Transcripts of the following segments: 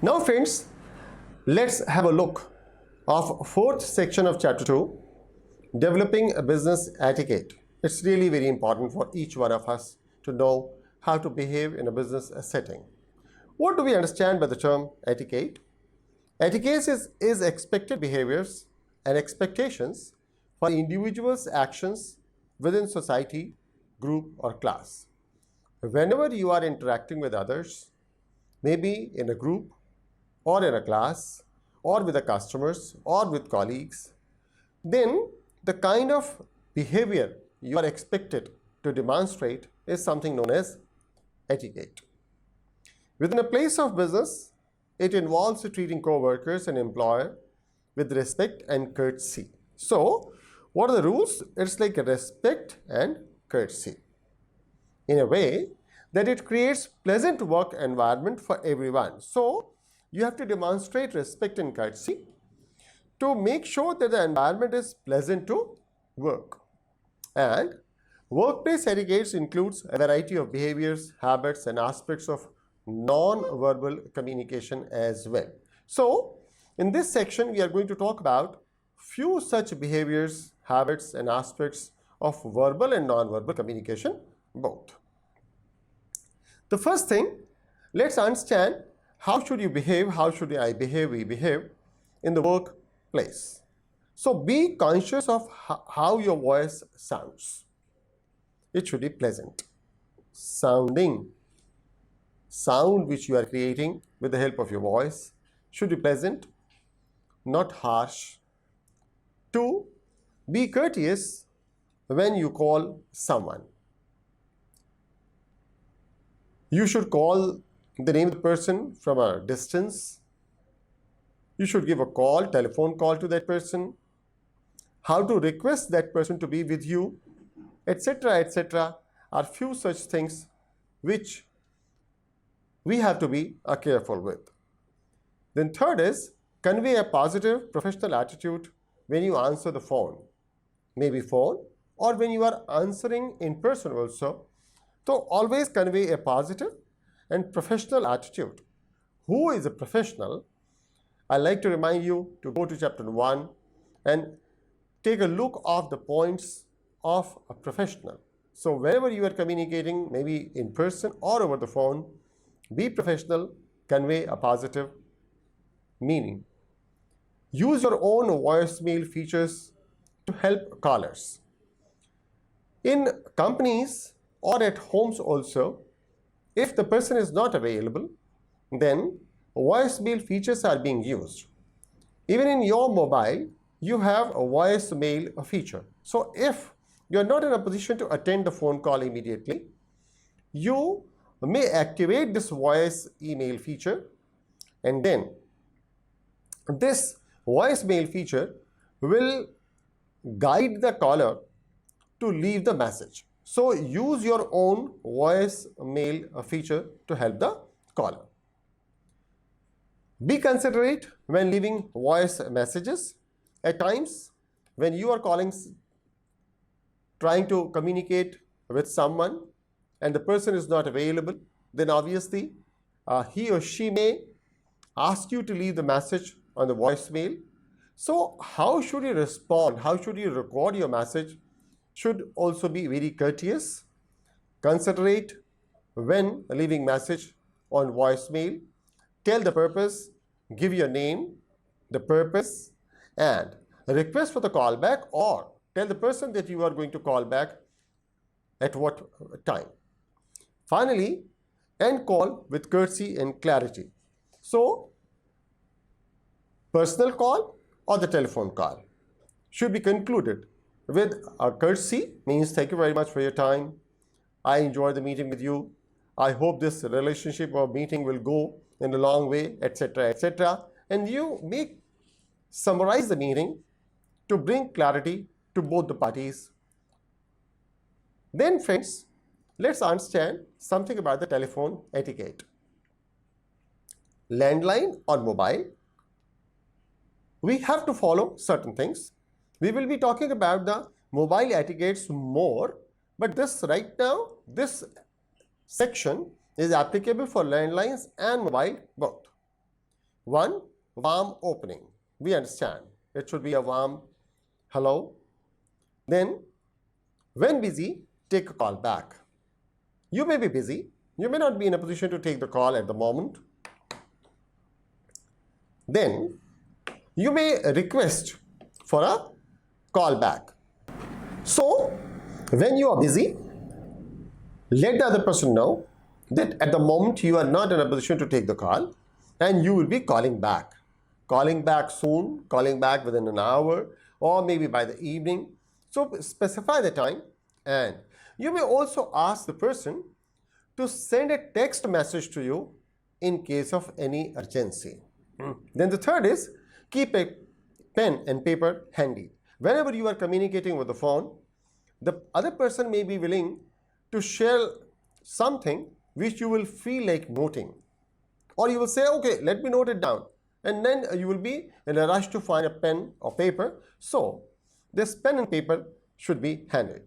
Now friends, let's have a look of fourth section of chapter 2, developing a business etiquette. It's really very important for each one of us to know how to behave in a business setting. What do we understand by the term etiquette? Etiquette is expected behaviors and expectations for individuals' actions within society, group or class. Whenever you are interacting with others, maybe in a group or in a class or with the customers or with colleagues, then the kind of behavior you are expected to demonstrate is something known as etiquette. Within a place of business, it involves treating co-workers and employer with respect and courtesy. So, what are the rules? It's like respect and courtesy, in a way that it creates pleasant work environment for everyone. So, you have to demonstrate respect and courtesy to make sure that the environment is pleasant to work. And workplace etiquette includes a variety of behaviors, habits, and aspects of non-verbal communication as well. So, in this section, we are going to talk about few such behaviors, habits, and aspects of verbal and non-verbal communication both. The first thing, let's understand how should you behave, how should I behave, we behave in the workplace. So be conscious of how your voice sounds. It should be pleasant sounding. Sound which you are creating with the help of your voice should be pleasant, not harsh. 2. Be courteous when you call someone. You should call the name of the person from a distance. You should give a call, telephone call to that person. How to request that person to be with you, etc., etc. are few such things which we have to be careful with. Then third is convey a positive professional attitude when you answer the phone, maybe phone or when you are answering in person also. So always convey a positive and professional attitude. Who is a professional? I like to remind you to go to chapter 1 and take a look of the points of a professional. So wherever you are communicating, maybe in person or over the phone, be professional, convey a positive meaning. Use your own voicemail features to help callers. In companies or at homes also, if the person is not available, then voicemail features are being used. Even in your mobile, you have a voicemail feature. So if you are not in a position to attend the phone call immediately, you may activate this voice email feature, and then this voicemail feature will guide the caller to leave the message. So use your own voicemail feature to help the caller. Be considerate when leaving voice messages. At times, when you are calling, trying to communicate with someone and the person is not available, then obviously he or she may ask you to leave the message on the voicemail. So how should you respond? How should you record your message? Should also be very courteous, considerate when leaving message on voicemail. Tell the purpose, give your name, the purpose, and request for the callback, or tell the person that you are going to call back at what time. Finally, end call with courtesy and clarity. So, personal call or the telephone call should be concluded with a courtesy, means thank you very much for your time. I enjoyed the meeting with you. I hope this relationship or meeting will go in a long way, etc., etc. And you may summarize the meeting to bring clarity to both the parties. Then friends, let's understand something about the telephone etiquette. Landline or mobile, we have to follow certain things. We will be talking about the mobile etiquettes more, but this right now, this section is applicable for landlines and mobile both. One, warm opening. We understand. It should be a warm hello. Then, when busy, take a call back. You may be busy. You may not be in a position to take the call at the moment. Then, you may request for a call back. So, when you are busy, let the other person know that at the moment you are not in a position to take the call and you will be calling back. Calling back soon, calling back within an hour, or maybe by the evening. So specify the time, and you may also ask the person to send a text message to you in case of any urgency. Then the third is keep a pen and paper handy. Whenever you are communicating with the phone, the other person may be willing to share something which you will feel like noting. Or you will say, okay, let me note it down. And then you will be in a rush to find a pen or paper. So this pen and paper should be handy.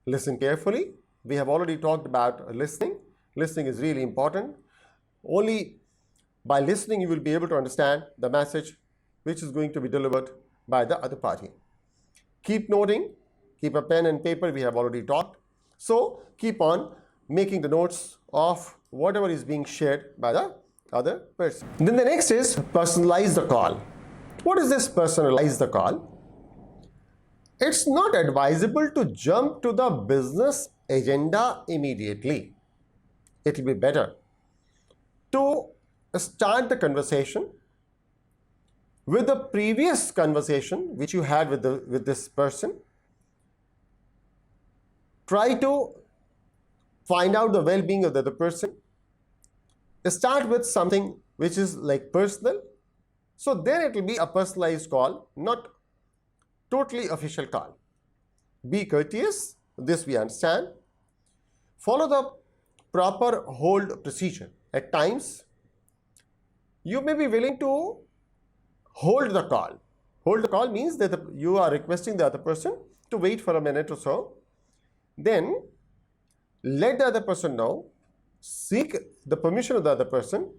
Listen carefully. We have already talked about listening. Listening is really important. Only by listening you will be able to understand the message which is going to be delivered by the other party. Keep noting. Keep a pen and paper. We have already talked. So keep on making the notes of whatever is being shared by the other person. Then the next is personalize the call. What is this personalize the call? It's not advisable to jump to the business agenda immediately. It will be better to start the conversation with the previous conversation which you had with this person. Try to find out the well-being of the other person. Start with something which is like personal. So then it will be a personalized call, not totally official call. Be courteous. This we understand. Follow the proper hold procedure. At times, you may be willing to hold the call. Hold the call means that you are requesting the other person to wait for a minute or so. Then let the other person know, seek the permission of the other person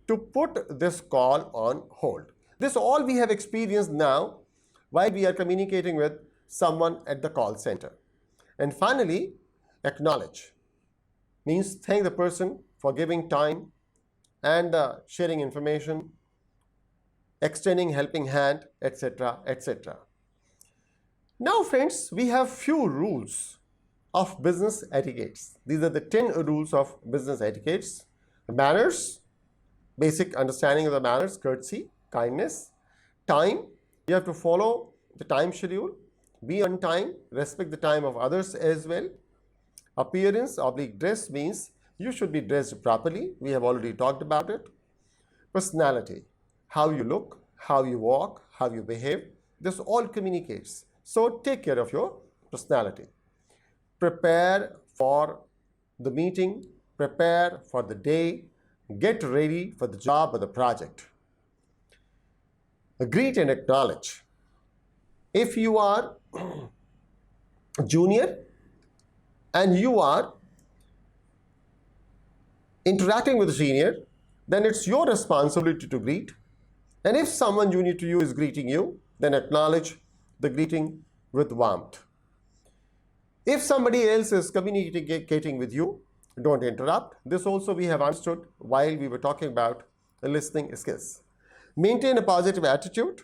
to put this call on hold. This all we have experienced now while we are communicating with someone at the call center. And finally, acknowledge. Means thank the person for giving time and sharing information, extending helping hand, etc., etc. Now friends, we have few rules of business etiquettes. These are the 10 rules of business etiquettes. Manners, basic understanding of the manners, courtesy, kindness. Time, you have to follow the time schedule, be on time, respect the time of others as well. Appearance, dress means you should be dressed properly. We have already talked about it. Personality, how you look, how you walk, how you behave. This all communicates. So take care of your personality. Prepare for the meeting, prepare for the day, get ready for the job or the project. Greet and acknowledge. If you are junior and you are interacting with a senior, then it's your responsibility to greet. And if someone junior to you is greeting you, then acknowledge the greeting with warmth. If somebody else is communicating with you, don't interrupt. This also we have understood while we were talking about the listening skills. Maintain a positive attitude.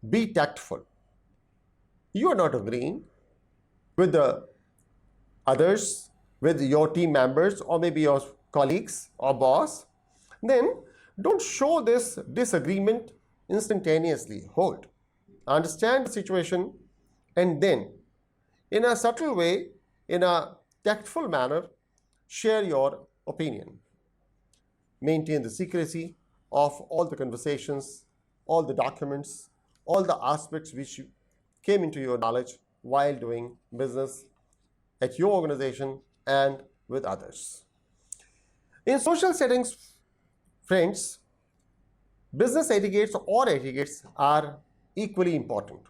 Be tactful. You are not agreeing with the others, with your team members, or maybe your colleagues or boss. Then don't show this disagreement instantaneously. Hold. Understand the situation and then in a subtle way, in a tactful manner, share your opinion. Maintain the secrecy of all the conversations, all the documents, all the aspects which came into your knowledge while doing business at your organization and with others. In social settings, friends, business etiquettes or etiquettes are equally important.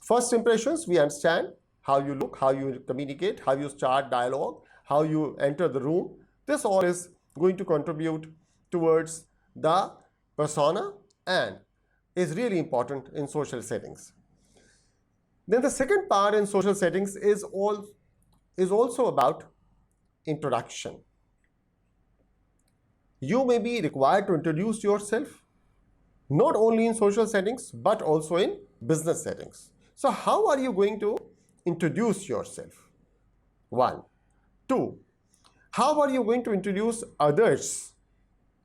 First impressions, we understand how you look, how you communicate, how you start dialogue, how you enter the room. This all is going to contribute towards the persona, and is really important in social settings. Then the second part in social settings is also about introduction. You may be required to introduce yourself not only in social settings but also in business settings. So how are you going to introduce yourself? 1. 2. How are you going to introduce others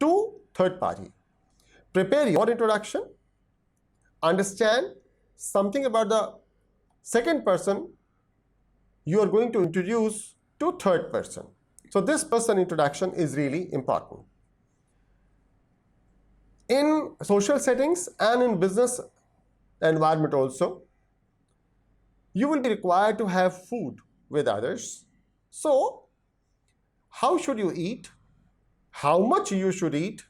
to third party? Prepare your introduction, understand something about the second person you are going to introduce to third person. So this person introduction is really important. In social settings and in business environment also, you will be required to have food with others. So how should you eat? How much you should eat?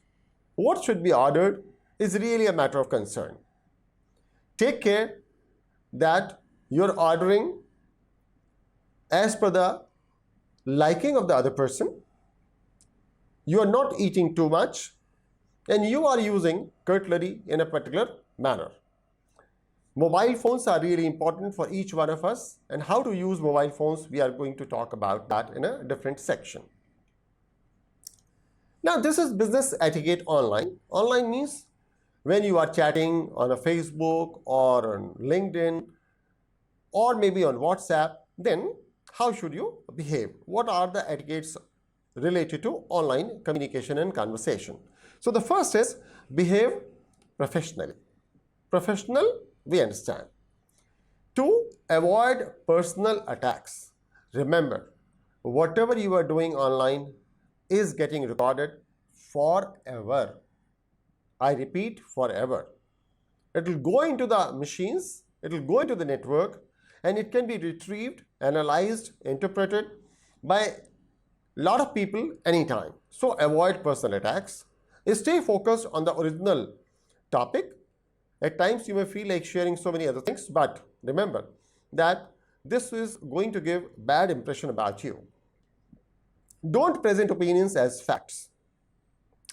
What should be ordered is really a matter of concern. Take care that you're ordering as per the liking of the other person. You are not eating too much, and you are using cutlery in a particular manner. Mobile phones are really important for each one of us, and how to use mobile phones, we are going to talk about that in a different section. Now, this is business etiquette online. Online means when you are chatting on a Facebook or on LinkedIn or maybe on WhatsApp, then how should you behave? What are the etiquettes related to online communication and conversation? So the first is behave professionally. Professional, we understand. 2, avoid personal attacks. Remember, whatever you are doing online is getting recorded forever. I repeat, forever. It will go into the machines, it will go into the network, and it can be retrieved, analyzed, interpreted by a lot of people anytime. So avoid personal attacks. Stay focused on the original topic. At times you may feel like sharing so many other things, but remember that this is going to give bad impression about you. Don't present opinions as facts.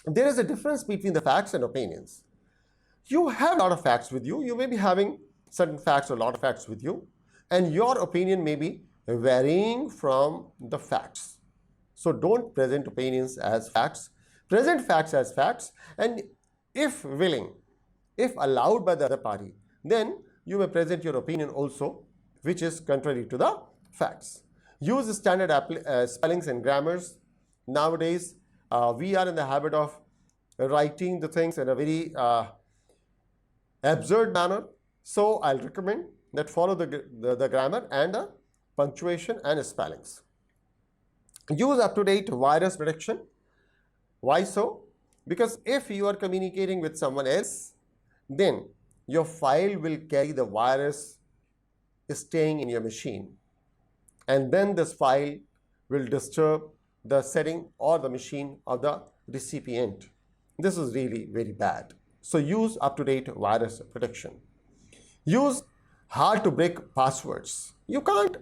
There is a difference between the facts and opinions. You have a lot of facts with you. You may be having certain facts or a lot of facts with you, and your opinion may be varying from the facts. So don't present opinions as facts. Present facts as facts, and if willing, if allowed by the other party, then you may present your opinion also, which is contrary to the facts. Use standard spellings and grammars. Nowadays, we are in the habit of writing the things in a very absurd manner. So I'll recommend that follow the grammar and the punctuation and spellings. Use up-to-date virus protection. Why so? Because if you are communicating with someone else, then your file will carry the virus staying in your machine, and then this file will disturb the setting or the machine of the recipient. This is really very bad. So use up-to-date virus protection. Use hard to break passwords. You can't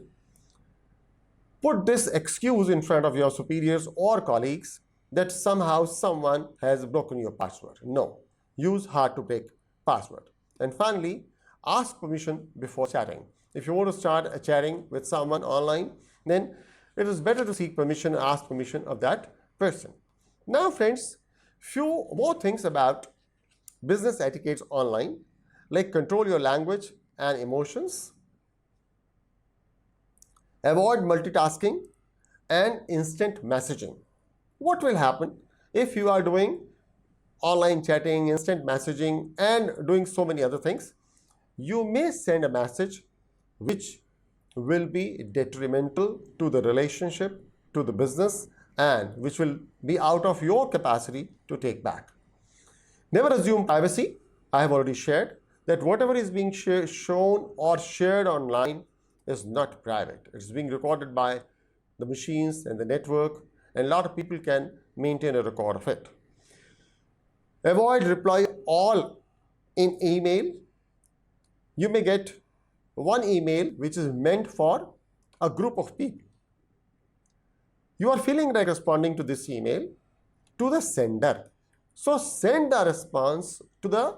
put this excuse in front of your superiors or colleagues that somehow someone has broken your password. No, use hard to break password. And finally, ask permission before chatting. If you want to start chatting with someone online, then it is better to seek permission, ask permission of that person. Now friends, few more things about business etiquettes online, like control your language and emotions, avoid multitasking and instant messaging. What will happen if you are doing online chatting, instant messaging, and doing so many other things? You may send a message which will be detrimental to the relationship, to the business, and which will be out of your capacity to take back. Never assume privacy. I have already shared that whatever is being shown or shared online is not private. It's being recorded by the machines and the network, and a lot of people can maintain a record of it. Avoid reply all in email. You may get one email which is meant for a group of people. You are feeling like responding to this email to the sender. So send a response to the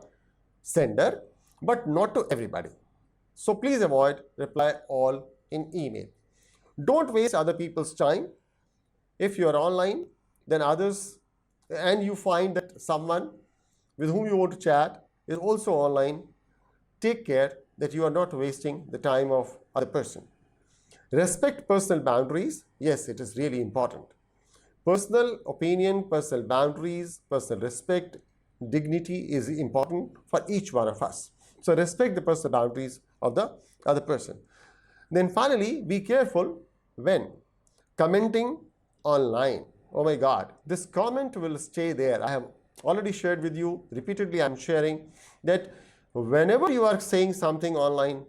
sender, but not to everybody. So please avoid reply all in email. Don't waste other people's time. If you are online, then others, and you find that someone with whom you want to chat is also online, take care that you are not wasting the time of other person. Respect personal boundaries. Yes, it is really important. Personal opinion, personal boundaries, personal respect, dignity is important for each one of us. So respect the personal boundaries of the other person. Then finally, be careful when commenting online. Oh my God, this comment will stay there. I have already shared with you, repeatedly I'm sharing, that whenever you are saying something online,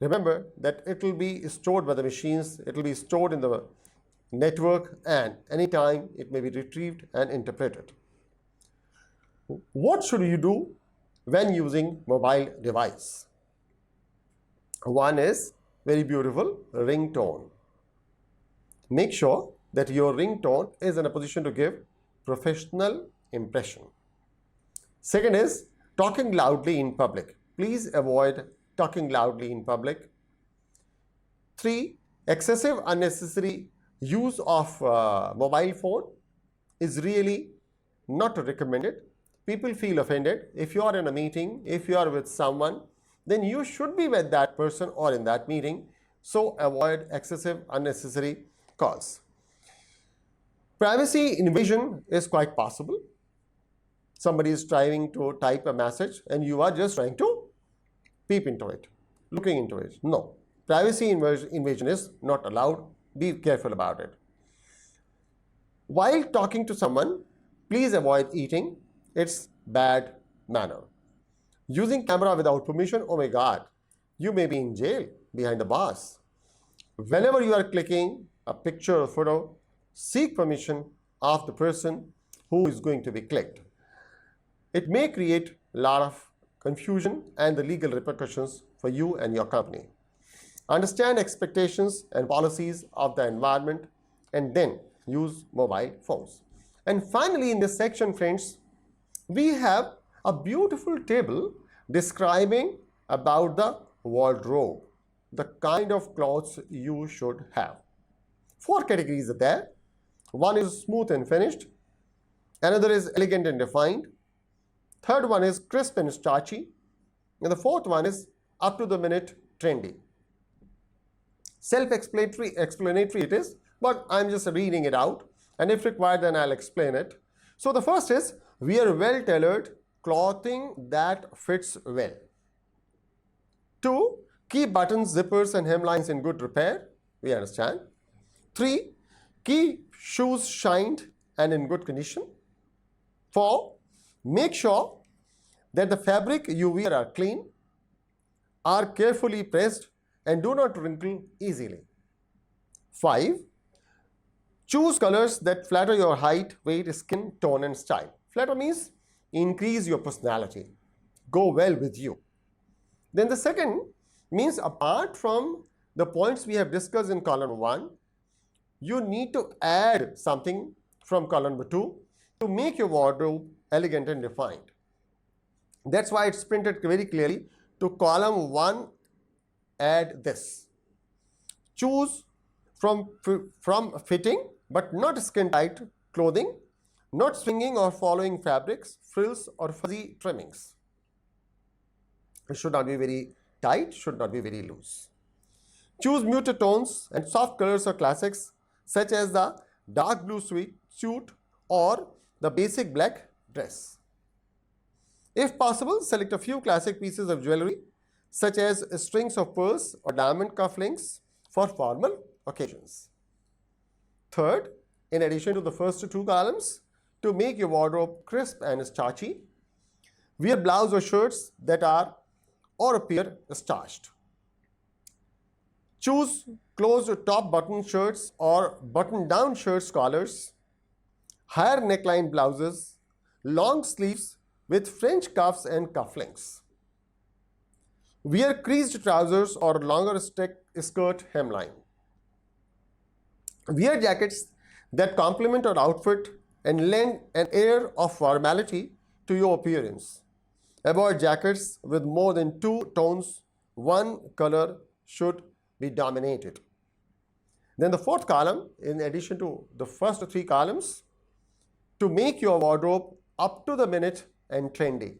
remember that it will be stored by the machines, it will be stored in the network, and anytime it may be retrieved and interpreted. What should you do when using mobile device? One is very beautiful ringtone. Make sure that your ringtone is in a position to give professional impression. Second is talking loudly in public. Please avoid talking loudly in public. 3, excessive unnecessary use of mobile phone is really not recommended. People feel offended. If you are in a meeting, if you are with someone, then you should be with that person or in that meeting. So avoid excessive unnecessary calls. Privacy invasion is quite possible. Somebody is trying to type a message and you are just trying to peep into it, looking into it. No, privacy invasion is not allowed. Be careful about it. While talking to someone, please avoid eating. It's bad manner. Using camera without permission, oh my God, you may be in jail behind the bars. Whenever you are clicking a picture or photo, seek permission of the person who is going to be clicked. It may create a lot of confusion and the legal repercussions for you and your company. Understand expectations and policies of the environment and then use mobile phones. And finally, in this section, friends, we have a beautiful table describing about the wardrobe, the kind of clothes you should have. 4 categories are there. One is smooth and finished. Another is elegant and refined. Third one is crisp and starchy. And the fourth one is up to the minute trendy. Self-explanatory it is, but I'm just reading it out. And if required, then I'll explain it. So the first is wear well-tailored clothing that fits well. 2, keep buttons, zippers, and hemlines in good repair. We understand. 3, keep shoes shined and in good condition. 4, make sure that the fabric you wear are clean, are carefully pressed, and do not wrinkle easily. 5, choose colors that flatter your height, weight, skin tone, and style. Flatter means increase your personality, go well with you. Then the second means apart from the points we have discussed in column 1, you need to add something from column number 2 to make your wardrobe elegant and refined. That's why it's printed very clearly. To column 1, add this. Choose from fitting but not skin tight clothing, not swinging or following fabrics, frills or fuzzy trimmings. It should not be very tight, should not be very loose. Choose muted tones and soft colors or classics such as the dark blue suit or the basic black dress. If possible, select a few classic pieces of jewelry such as strings of pearls or diamond cufflinks for formal occasions. Third, in addition to the first 2 columns, to make your wardrobe crisp and starchy, wear blouse or shirts that are or appear starched. Choose closed top button shirts or button down shirts collars, higher neckline blouses, long sleeves with French cuffs and cufflinks. Wear creased trousers or longer skirt hemline. Wear jackets that complement your outfit and lend an air of formality to your appearance. Avoid jackets with more than 2 tones. One color should be dominated. Then the fourth column, in addition to the first 3 columns, to make your wardrobe up to the minute and trendy.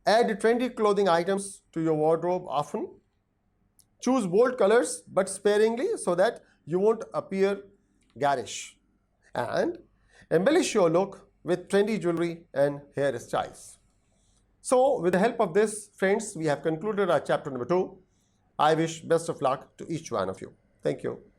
Add trendy clothing items to your wardrobe often. Choose bold colors but sparingly so that you won't appear garish. And embellish your look with trendy jewelry and hairstyles. So with the help of this, friends, we have concluded our chapter number 2. I wish best of luck to each one of you. Thank you.